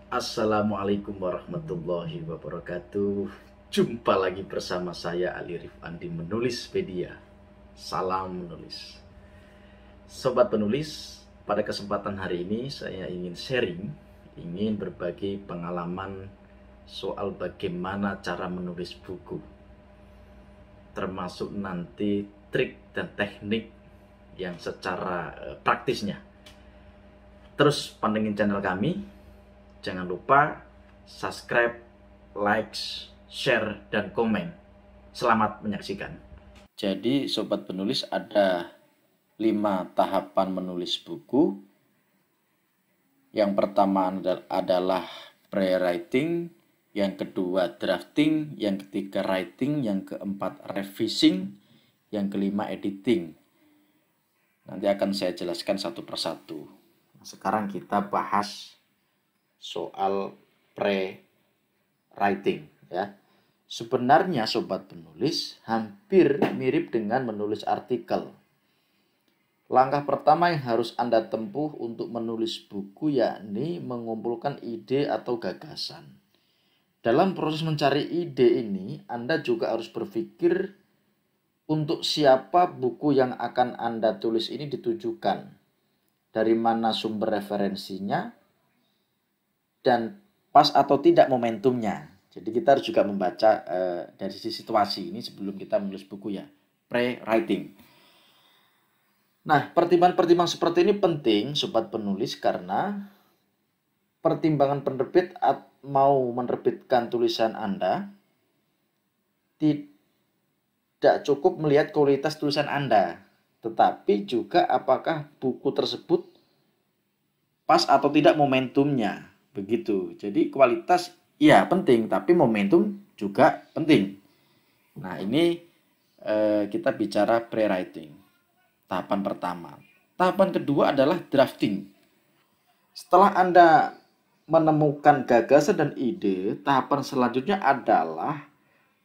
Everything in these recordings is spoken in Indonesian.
Assalamualaikum warahmatullahi wabarakatuh. Jumpa lagi bersama saya Ali Rifandi Menulispedia. Salam menulis. Sobat penulis, pada kesempatan hari ini saya ingin sharing, ingin berbagi pengalaman soal bagaimana cara menulis buku. Termasuk nanti trik dan teknik yang secara praktisnya. Terus pantengin channel kami. Jangan lupa subscribe, like, share, dan komen. Selamat menyaksikan. Jadi sobat penulis, ada 5 tahapan menulis buku. Yang pertama adalah pre-writing, yang kedua drafting, yang ketiga writing, yang keempat revising, yang kelima editing. Nanti akan saya jelaskan satu persatu. Sekarang kita bahas soal pre-writing ya. Sebenarnya sobat penulis hampir mirip dengan menulis artikel. Langkah pertama yang harus Anda tempuh untuk menulis buku yakni mengumpulkan ide atau gagasan. Dalam proses mencari ide ini, Anda juga harus berpikir untuk siapa buku yang akan Anda tulis ini ditujukan. Dari mana sumber referensinya, dan pas atau tidak momentumnya. Jadi kita harus juga membaca dari sisi situasi ini sebelum kita menulis buku ya, pre-writing. Nah, pertimbangan-pertimbangan seperti ini penting sobat penulis karena pertimbangan penerbit mau menerbitkan tulisan Anda tidak cukup melihat kualitas tulisan Anda, tetapi juga apakah buku tersebut pas atau tidak momentumnya. Begitu. Jadi kualitas ya penting, tapi momentum juga penting. Nah, ini kita bicara pre-writing. Tahapan pertama. Tahapan kedua adalah drafting. Setelah Anda menemukan gagasan dan ide, tahapan selanjutnya adalah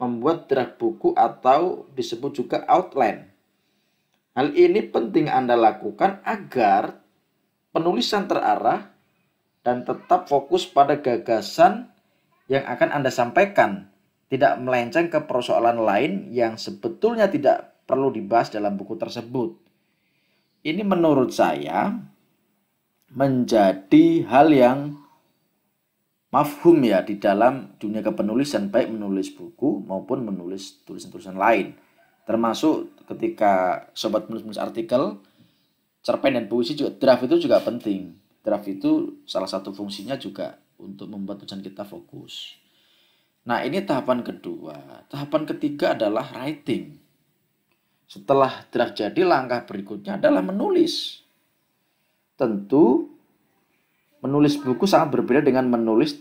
membuat draft buku atau disebut juga outline. Hal ini penting Anda lakukan agar penulisan terarah dan tetap fokus pada gagasan yang akan Anda sampaikan, tidak melenceng ke persoalan lain yang sebetulnya tidak perlu dibahas dalam buku tersebut. Ini menurut saya menjadi hal yang mafhum ya di dalam dunia kepenulisan, baik menulis buku maupun menulis tulisan-tulisan lain. Termasuk ketika sobat menulis artikel, cerpen dan puisi juga, draft itu juga penting. Draft itu salah satu fungsinya juga untuk membuat tulisan kita fokus. Nah, ini tahapan kedua. Tahapan ketiga adalah writing. Setelah draft jadi, langkah berikutnya adalah menulis. Tentu, menulis buku sangat berbeda dengan menulis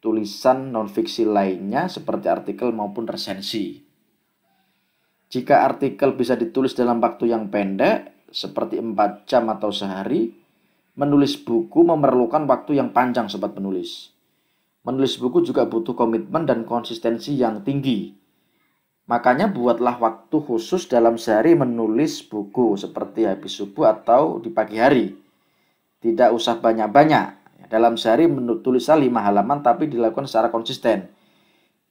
tulisan non-fiksi lainnya seperti artikel maupun resensi. Jika artikel bisa ditulis dalam waktu yang pendek, seperti 4 jam atau sehari, menulis buku memerlukan waktu yang panjang sobat penulis. Menulis buku juga butuh komitmen dan konsistensi yang tinggi. Makanya buatlah waktu khusus dalam sehari menulis buku seperti habis subuh atau di pagi hari. Tidak usah banyak-banyak. Dalam sehari tulislah 5 halaman tapi dilakukan secara konsisten.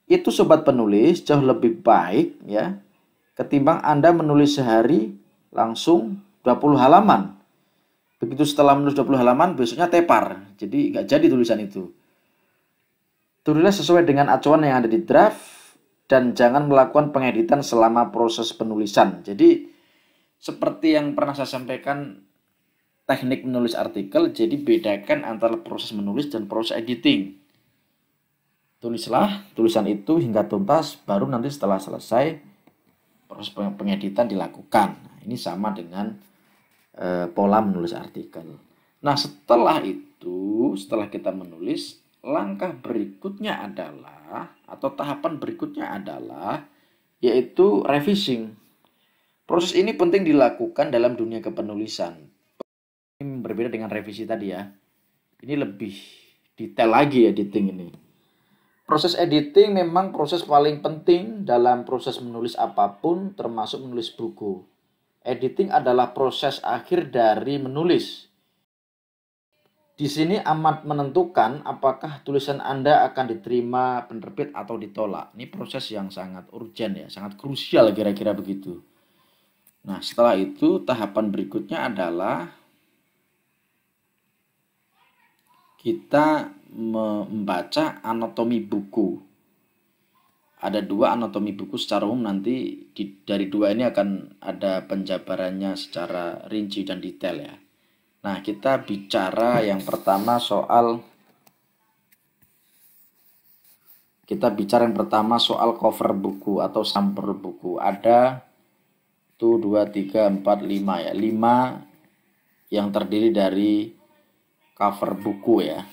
Itu sobat penulis jauh lebih baik ya ketimbang Anda menulis sehari langsung 20 halaman. Begitu setelah menulis 20 halaman besoknya tepar. Jadi nggak jadi tulisan itu. Tulislah sesuai dengan acuan yang ada di draft dan jangan melakukan pengeditan selama proses penulisan. Jadi seperti yang pernah saya sampaikan teknik menulis artikel, jadi bedakan antara proses menulis dan proses editing. Tulislah tulisan itu hingga tuntas, baru nanti setelah selesai proses pengeditan dilakukan. Nah, ini sama dengan pola menulis artikel. Nah, setelah itu, setelah kita menulis, langkah berikutnya adalah, atau tahapan berikutnya adalah, yaitu revising. Proses ini penting dilakukan dalam dunia kepenulisan. Ini berbeda dengan revisi tadi ya. Ini lebih detail lagi editing ini. Proses editing memang proses paling penting dalam proses menulis apapun, termasuk menulis buku. Editing adalah proses akhir dari menulis. Di sini amat menentukan apakah tulisan Anda akan diterima penerbit atau ditolak. Ini proses yang sangat urgent ya, sangat krusial kira-kira begitu. Nah, setelah itu tahapan berikutnya adalah kita membaca anatomi buku. Ada dua anatomi buku secara umum, nanti dari dua ini akan ada penjabarannya secara rinci dan detail ya. Nah, kita bicara yang pertama soal cover buku atau sampul buku. Ada 1, 2, 3, 4, 5 ya. 5 yang terdiri dari cover buku ya.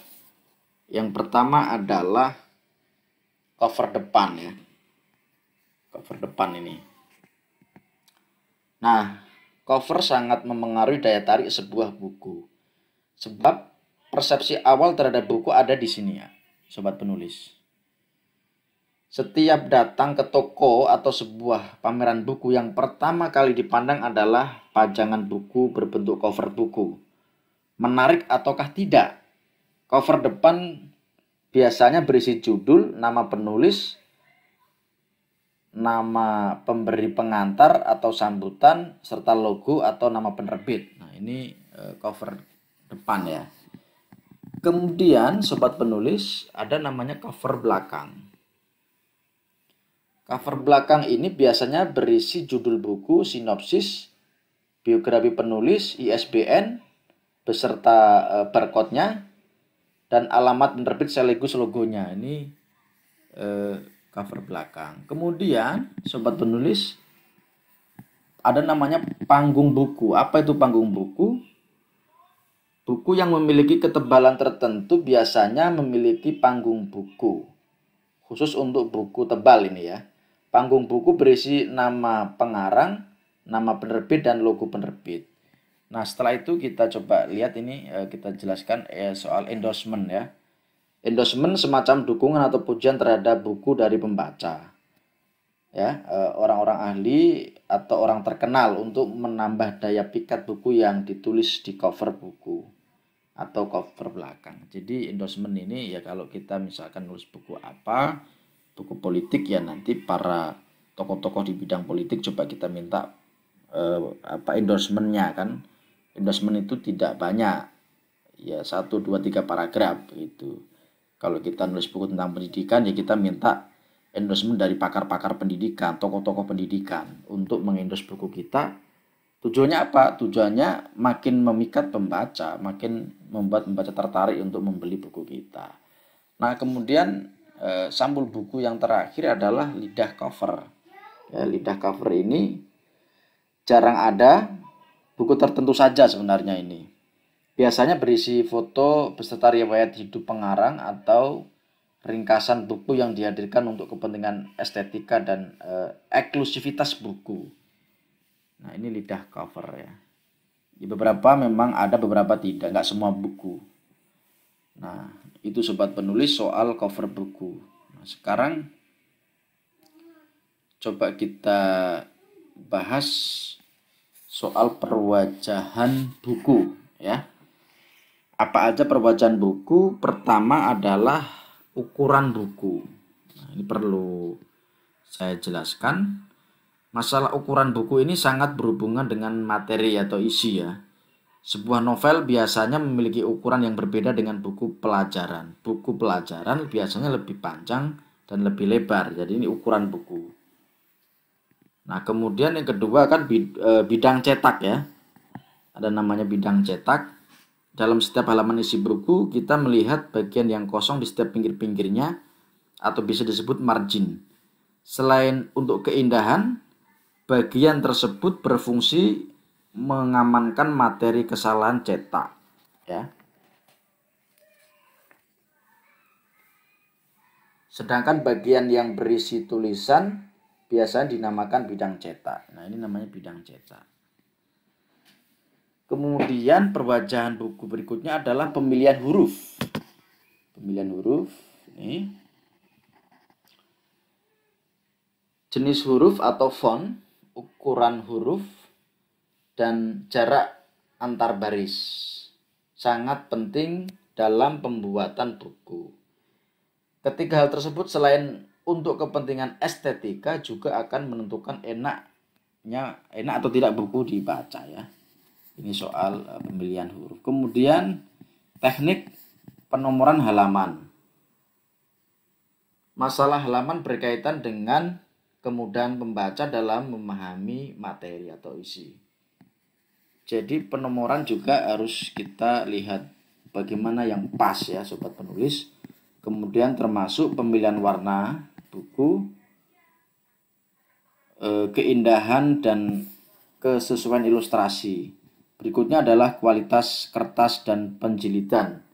Yang pertama adalah cover depan ya. Cover depan ini. Nah, cover sangat memengaruhi daya tarik sebuah buku. Sebab persepsi awal terhadap buku ada di sini ya, sobat penulis. Setiap datang ke toko atau sebuah pameran buku, yang pertama kali dipandang adalah pajangan buku berbentuk cover buku. Menarik ataukah tidak? Cover depan biasanya berisi judul, nama penulis, nama pemberi pengantar atau sambutan, serta logo atau nama penerbit. Nah, ini cover depan ya. Kemudian sobat penulis ada namanya cover belakang. Cover belakang ini biasanya berisi judul buku, sinopsis, biografi penulis, ISBN, beserta barcode-nya, dan alamat penerbit sekaligus logonya. Ini cover belakang. Kemudian sobat penulis ada namanya panggung buku. Apa itu panggung buku? Buku yang memiliki ketebalan tertentu biasanya memiliki panggung buku. Khusus untuk buku tebal ini ya. Panggung buku berisi nama pengarang, nama penerbit, dan logo penerbit. Nah, setelah itu kita coba lihat ini, kita jelaskan soal endorsement ya. Endorsement semacam dukungan atau pujian terhadap buku dari pembaca. Ya, orang-orang ahli atau orang terkenal untuk menambah daya pikat buku yang ditulis di cover buku atau cover belakang. Jadi endorsement ini ya, kalau kita misalkan nulis buku apa, buku politik ya, nanti para tokoh-tokoh di bidang politik coba kita minta endorsementnya kan. Endorsement itu tidak banyak, ya 1, 2, 3 paragraf gitu. Kalau kita nulis buku tentang pendidikan ya kita minta endorsement dari pakar-pakar pendidikan, tokoh-tokoh pendidikan untuk mengendorse buku kita. Tujuannya apa? Tujuannya makin memikat pembaca, makin membuat pembaca tertarik untuk membeli buku kita. Nah, kemudian sampul buku yang terakhir adalah lidah cover. Ya, lidah cover ini jarang ada, buku tertentu saja sebenarnya ini. Biasanya berisi foto beserta riwayat hidup pengarang atau ringkasan buku yang dihadirkan untuk kepentingan estetika dan eksklusivitas buku. Nah, ini lidah cover ya. Di beberapa memang ada, beberapa tidak, nggak semua buku. Nah, itu sobat penulis soal cover buku. Nah, sekarang coba kita bahas soal perwajahan buku ya. Apa aja perwajahan buku? Pertama adalah ukuran buku. Nah, ini perlu saya jelaskan. Masalah ukuran buku ini sangat berhubungan dengan materi atau isi ya. Sebuah novel biasanya memiliki ukuran yang berbeda dengan buku pelajaran. Buku pelajaran biasanya lebih panjang dan lebih lebar. Jadi ini ukuran buku. Nah, kemudian yang kedua kan bidang cetak ya. Ada namanya bidang cetak. Dalam setiap halaman isi buku, kita melihat bagian yang kosong di setiap pinggir-pinggirnya atau bisa disebut margin. Selain untuk keindahan, bagian tersebut berfungsi mengamankan materi kesalahan cetak. Ya. Sedangkan bagian yang berisi tulisan biasanya dinamakan bidang cetak. Nah, ini namanya bidang cetak. Kemudian perwajahan buku berikutnya adalah pemilihan huruf. Pemilihan huruf ini. Jenis huruf atau font, ukuran huruf, dan jarak antar baris. Sangat penting dalam pembuatan buku. Ketiga hal tersebut selain untuk kepentingan estetika juga akan menentukan enak atau tidak buku dibaca ya. Ini soal pemilihan huruf. Kemudian teknik penomoran halaman. Masalah halaman berkaitan dengan kemudahan pembaca dalam memahami materi atau isi. Jadi penomoran juga harus kita lihat bagaimana yang pas ya sobat penulis. Kemudian termasuk pemilihan warna buku, keindahan dan kesesuaian ilustrasi. Berikutnya adalah kualitas kertas dan penjilitan.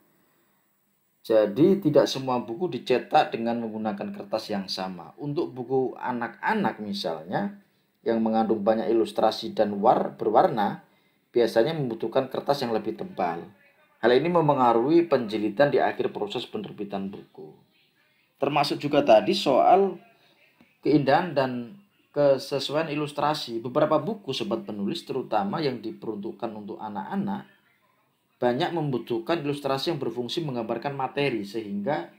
Jadi tidak semua buku dicetak dengan menggunakan kertas yang sama. Untuk buku anak-anak misalnya yang mengandung banyak ilustrasi dan berwarna, biasanya membutuhkan kertas yang lebih tebal. Hal ini memengaruhi penjilitan di akhir proses penerbitan buku. Termasuk juga tadi soal keindahan dan kesesuaian ilustrasi. Beberapa buku sobat penulis terutama yang diperuntukkan untuk anak-anak banyak membutuhkan ilustrasi yang berfungsi menggambarkan materi sehingga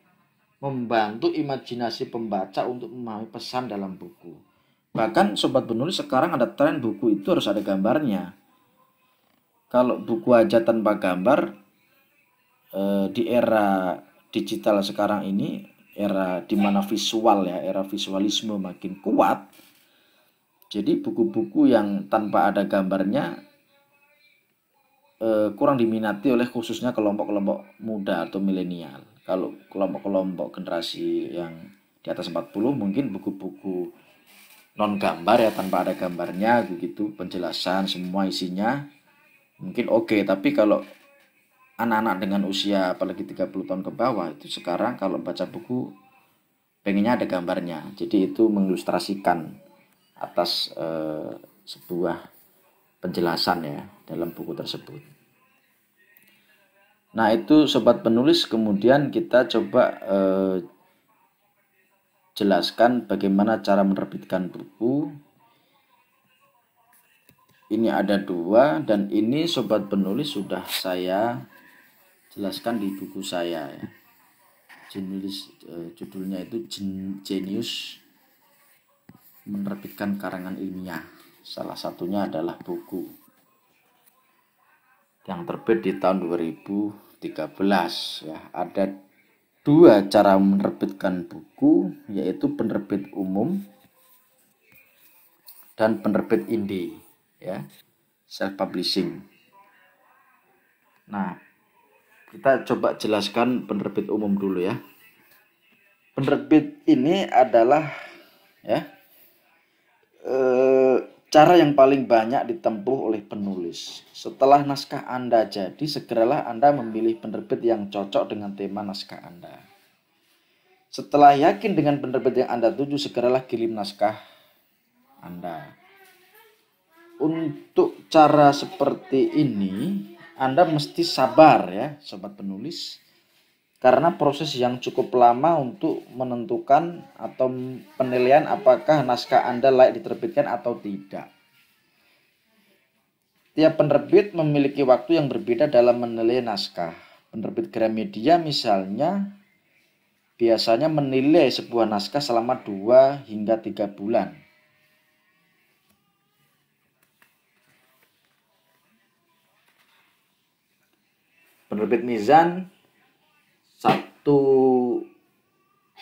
membantu imajinasi pembaca untuk memahami pesan dalam buku. Bahkan sobat penulis sekarang ada tren buku itu harus ada gambarnya. Kalau buku aja tanpa gambar di era digital sekarang ini, era dimana visual ya, era visualisme makin kuat. Jadi buku-buku yang tanpa ada gambarnya kurang diminati oleh khususnya kelompok-kelompok muda atau milenial. Kalau kelompok-kelompok generasi yang di atas 40 mungkin buku-buku non gambar ya, tanpa ada gambarnya begitu, penjelasan semua isinya mungkin oke. Tapi kalau anak-anak dengan usia apalagi 30 tahun ke bawah itu sekarang kalau baca buku pengennya ada gambarnya. Jadi itu mengilustrasikan atas sebuah penjelasan ya dalam buku tersebut. Nah itu sobat penulis, kemudian kita coba jelaskan bagaimana cara menerbitkan buku. Ini ada 2 dan ini sobat penulis sudah saya jelaskan di buku saya ya. Judulnya itu Jenius Menerbitkan Karangan Ilmiah. Salah satunya adalah buku yang terbit di tahun 2013 ya. Ada 2 cara menerbitkan buku, yaitu penerbit umum dan penerbit indie ya, self publishing. Nah, kita coba jelaskan penerbit umum dulu ya. Penerbit ini adalah ya cara yang paling banyak ditempuh oleh penulis. Setelah naskah Anda jadi, segeralah Anda memilih penerbit yang cocok dengan tema naskah Anda. Setelah yakin dengan penerbit yang Anda tuju, segeralah kirim naskah Anda. Untuk cara seperti ini Anda mesti sabar ya sobat penulis, karena proses yang cukup lama untuk menentukan atau penilaian apakah naskah Anda layak diterbitkan atau tidak. Tiap penerbit memiliki waktu yang berbeda dalam menilai naskah. Penerbit Gramedia misalnya biasanya menilai sebuah naskah selama 2 hingga 3 bulan. Penerbit Mizan 1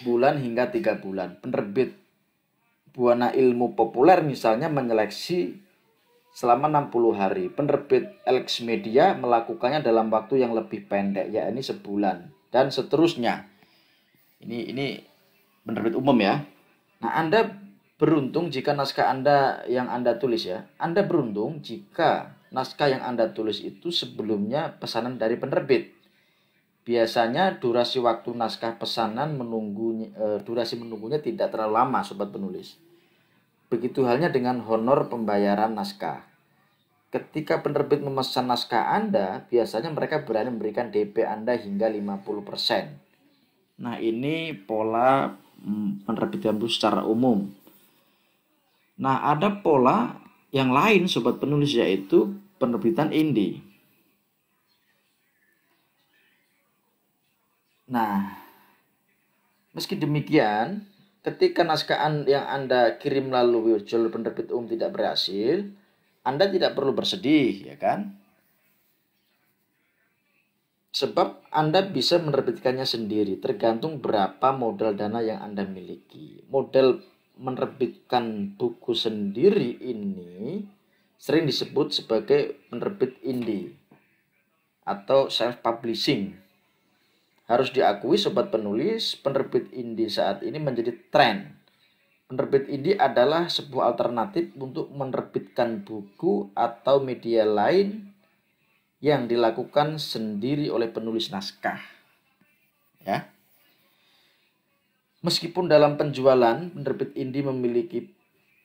bulan hingga 3 bulan. Penerbit Buana Ilmu Populer misalnya menyeleksi selama 60 hari. Penerbit Elx Media melakukannya dalam waktu yang lebih pendek, yakni sebulan, dan seterusnya. Ini penerbit umum ya. Nah, Anda beruntung jika naskah Anda yang Anda tulis ya. Anda beruntung jika naskah yang Anda tulis itu sebelumnya pesanan dari penerbit. Biasanya durasi waktu naskah pesanan durasi menunggunya tidak terlalu lama sobat penulis. Begitu halnya dengan honor pembayaran naskah. Ketika penerbit memesan naskah Anda, biasanya mereka berani memberikan DP Anda hingga 50%. Nah, ini pola penerbitan buku secara umum. Nah, ada pola yang lain sobat penulis, yaitu penerbitan indie. Nah, meski demikian, ketika naskah yang Anda kirim melalui jalur penerbit umum tidak berhasil, Anda tidak perlu bersedih, ya kan? Sebab Anda bisa menerbitkannya sendiri, tergantung berapa modal dana yang Anda miliki. Model menerbitkan buku sendiri ini sering disebut sebagai penerbit indie atau self-publishing. Harus diakui sobat penulis, penerbit indie saat ini menjadi tren. Penerbit indie adalah sebuah alternatif untuk menerbitkan buku atau media lain yang dilakukan sendiri oleh penulis naskah. Ya. Meskipun dalam penjualan, penerbit indie memiliki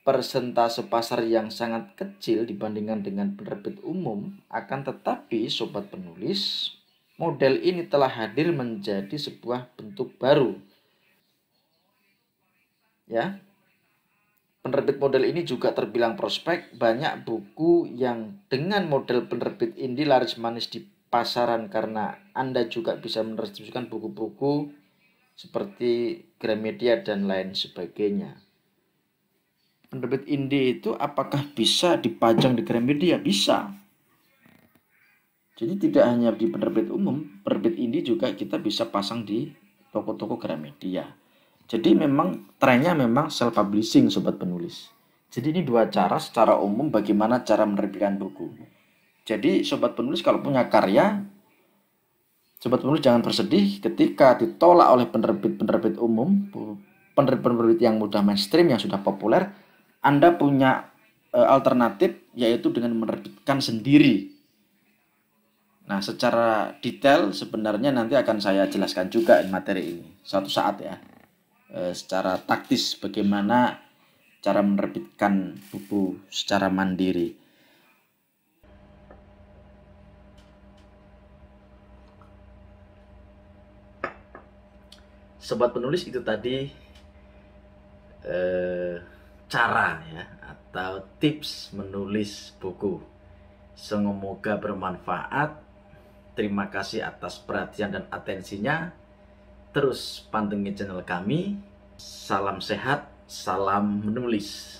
persentase pasar yang sangat kecil dibandingkan dengan penerbit umum, akan tetapi sobat penulis, model ini telah hadir menjadi sebuah bentuk baru. Ya. Penerbit model ini juga terbilang prospek. Banyak buku yang dengan model penerbit indie laris manis di pasaran karena Anda juga bisa mendistribusikan buku-buku seperti Gramedia dan lain sebagainya. Penerbit indie itu apakah bisa dipajang di Gramedia? Bisa. Jadi tidak hanya di penerbit umum, penerbit indie juga kita bisa pasang di toko-toko Gramedia. Jadi memang trennya memang self-publishing sobat penulis. Jadi ini dua cara secara umum bagaimana cara menerbitkan buku. Jadi sobat penulis kalau punya karya, sobat penulis jangan bersedih ketika ditolak oleh penerbit-penerbit umum, penerbit-penerbit yang mudah mainstream, yang sudah populer. Anda punya alternatif yaitu dengan menerbitkan sendiri. Nah, secara detail sebenarnya nanti akan saya jelaskan juga materi ini suatu saat ya. Secara taktis bagaimana cara menerbitkan buku secara mandiri. Sobat penulis, itu tadi cara ya atau tips menulis buku. Semoga bermanfaat. Terima kasih atas perhatian dan atensinya. Terus pantengin channel kami. Salam sehat, salam menulis.